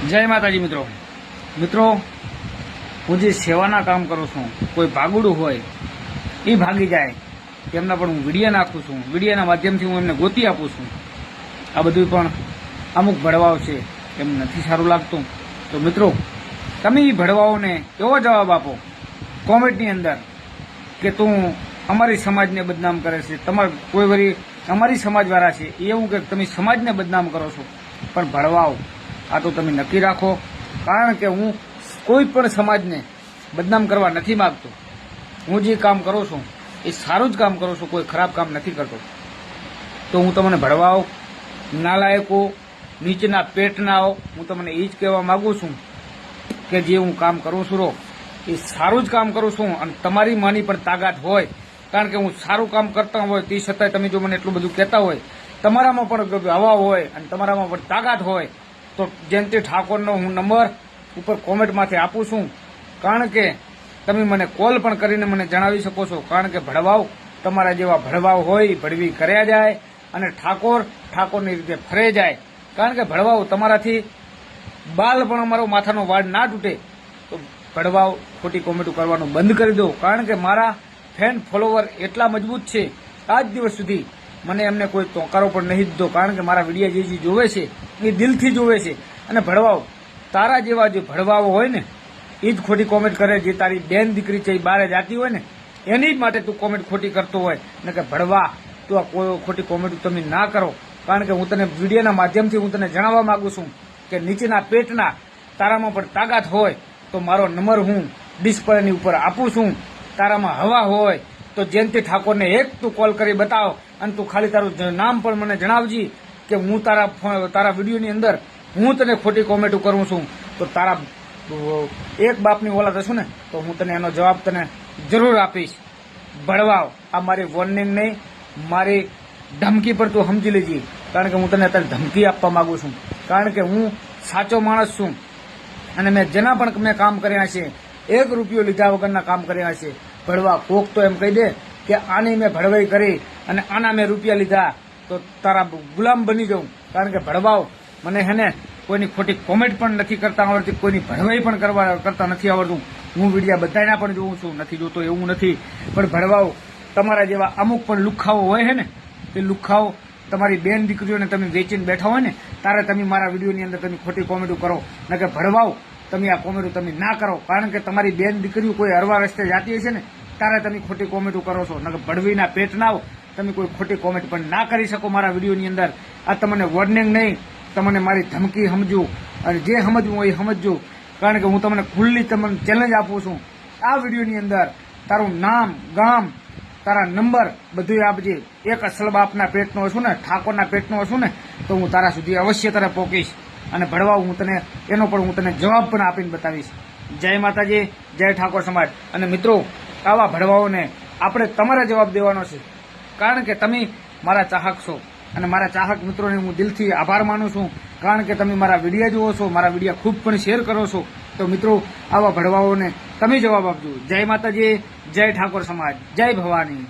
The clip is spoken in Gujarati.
જય માતાજી મિત્રો મિત્રો હું જે સેવાના કામ કરું છું, કોઈ ભાગુડું હોય એ ભાગી જાય તેમના પણ હું વિડીયો નાખું છું, વિડીયોના માધ્યમથી હું એમને ગોતી આપું છું. આ બધું પણ અમુક ભડવાઓ છે, એમ નથી સારું લાગતું. તો મિત્રો તમે એ ભડવાઓને એવો જવાબ આપો કોમેન્ટની અંદર કે તું અમારી સમાજને બદનામ કરે છે, તમારે કોઈ વળી અમારી સમાજવાળા છે એવું કે તમે સમાજને બદનામ કરો છો. પણ ભડવાઓ આ તો તમે નક્કી રાખો, કારણ કે હું કોઈ પણ સમાજને બદનામ કરવા નથી માગતો. હું જે કામ કરું છું એ સારું જ કામ કરું છું, કોઈ ખરાબ કામ નથી કરતો. તો હું તમને ભડવાઓ, નાલાયકો, નીચેના પેટનાઓ, હું તમને એ જ કહેવા માગું છું કે જે હું કામ કરું છું એ સારું જ કામ કરું છું. અને તમારી માની પણ તાકાત હોય, કારણ કે હું સારું કામ કરતા હોય તે છતાંય તમે જો મને એટલું બધું કહેતા હોય, તમારામાં પણ હવા હોય અને તમારામાં પણ તાકાત હોય, તો જયંતિ ઠાકોરનો હું નંબર ઉપર કોમેન્ટમાંથી આપું છું. કારણ કે તમે મને કોલ પણ કરીને મને જણાવી શકો છો. કારણ કે ભડવાઓ, તમારા જેવા ભડવાઓ હોય ભડવી કર્યા જાય અને ઠાકોરની રીતે ફરે જાય. કારણ કે ભડવાઓ તમારાથી બાલ પણ અમારો માથાનો વાળ ના તૂટે. તો ભડવાઓ ખોટી કોમેન્ટો કરવાનું બંધ કરી દો. કારણ કે મારા ફેન ફોલોવર એટલા મજબૂત છે, આજ દિવસ સુધી મને એમને કોઈ તોકારો પણ નહીં દીધો. કારણ કે મારા વિડીયો જે જોવે છે એ દિલથી જોવે છે. અને ભડવાઓ, તારા જેવા જે ભડવાઓ હોય ને એ જ ખોટી કોમેન્ટ કરે. જે તારી બેન દીકરી છે એ બહાર જાતી હોય ને એની જ માટે તું કોમેન્ટ ખોટી કરતો હોય ને કે ભડવા તું આ ખોટી કોમેન્ટ તમે ના કરો. કારણ કે હું તને વિડીયોના માધ્યમથી હું તને જણાવવા માંગુ છું કે નીચેના પેટના તારામાં પણ તાકાત હોય તો મારો નંબર હું ડિસ્પ્લેની ઉપર આપું છું. તારામાં હવા હોય તો જયંતિ ઠાકોરને એક તું કોલ કરી બતાવ અને તું ખાલી તારું નામ પણ મને જણાવજી કે હું તારા વિડીયોની અંદર હું તને ખોટી કોમેન્ટો કરું છું. તો તારા એક બાપની ઓલાદ હશું ને તો હું તને એનો જવાબ તને જરૂર આપીશ. ભડવાઓ, આ મારી વોર્નિંગ નહીં, મારી ધમકી પર તું સમજી લેજે. કારણ કે હું તને અત્યારે ધમકી આપવા માંગુ છું. કારણ કે હું સાચો માણસ છું અને મેં જેના પણ મેં કામ કર્યા છે, 1 રૂપિયો લીધા વગરના કામ કર્યા છે. ભડવા કોક તો એમ કહી દે કે આની મેં ભડવાઈ કરી અને આના મેં રૂપિયા લીધા તો તારા ગુલામ બની જાઉં. કારણ કે ભડવાઓ, મને હેને કોઈની ખોટી કોમેન્ટ પણ નથી કરતા આવડતી, કોઈની ભડવાઈ પણ કરતા નથી આવડતું. હું વિડીયા બધાના પણ જોઉં છું, નથી જોતો એવું નથી. પણ ભડવાઓ, તમારા જેવા અમુક પણ લુખ્ખાઓ હોય છે ને, તે લુખ્ખાઓ તમારી બેન દીકરીઓને તમે વેચીને બેઠા હોય ને ત્યારે તમે મારા વિડીયોની અંદર તમે ખોટી કોમેન્ટો કરો. ને કે ભડવાઓ, તમે આ કોમેન્ટો તમે ના કરો. કારણ કે તમારી બેન દીકરીઓ કોઈ હરવા રસ્તે જાતી હશે ને ત્યારે તમે ખોટી કોમેન્ટો કરો છો. નકર ભડવીના પેટ ના હો, તમે કોઈ ખોટી કોમેન્ટ પણ ના કરી શકો મારા વિડીયોની અંદર. આ તમને વોર્નિંગ નહીં, તમને મારી ધમકી સમજુ અને જે સમજવું હોય એ સમજજો. કારણ કે હું તમને ખુલ્લી તમને ચેલેન્જ આપું છું. આ વિડીયોની અંદર તારું નામ, ગામ, તારા નંબર બધું આપજે. એક અસલ બાપના પેટનો હશું ને, ઠાકોરના પેટનો હશું ને તો હું તારા સુધી અવશ્ય તારે પહોંચીશ. અને ભડવાઓ, હું તને એનો પણ હું તને જવાબ પણ આપીને બતાવીશ. જય માતાજી, જય ઠાકોર સમાજ. અને મિત્રો, આવા ભડવાઓને આપણે તમારે જવાબ દેવાનો છે. કારણ કે તમે મારા ચાહક છો અને મારા ચાહક મિત્રોને હું દિલથી આભાર માનું છું. કારણ કે તમે મારા વિડીયો જુઓ છો, મારા વિડીયો ખૂબ પણ શેર કરો છો. તો મિત્રો, આવા ભડવાઓને તમે જવાબ આપજો. જય માતાજી, જય ઠાકોર સમાજ, જય ભવાની.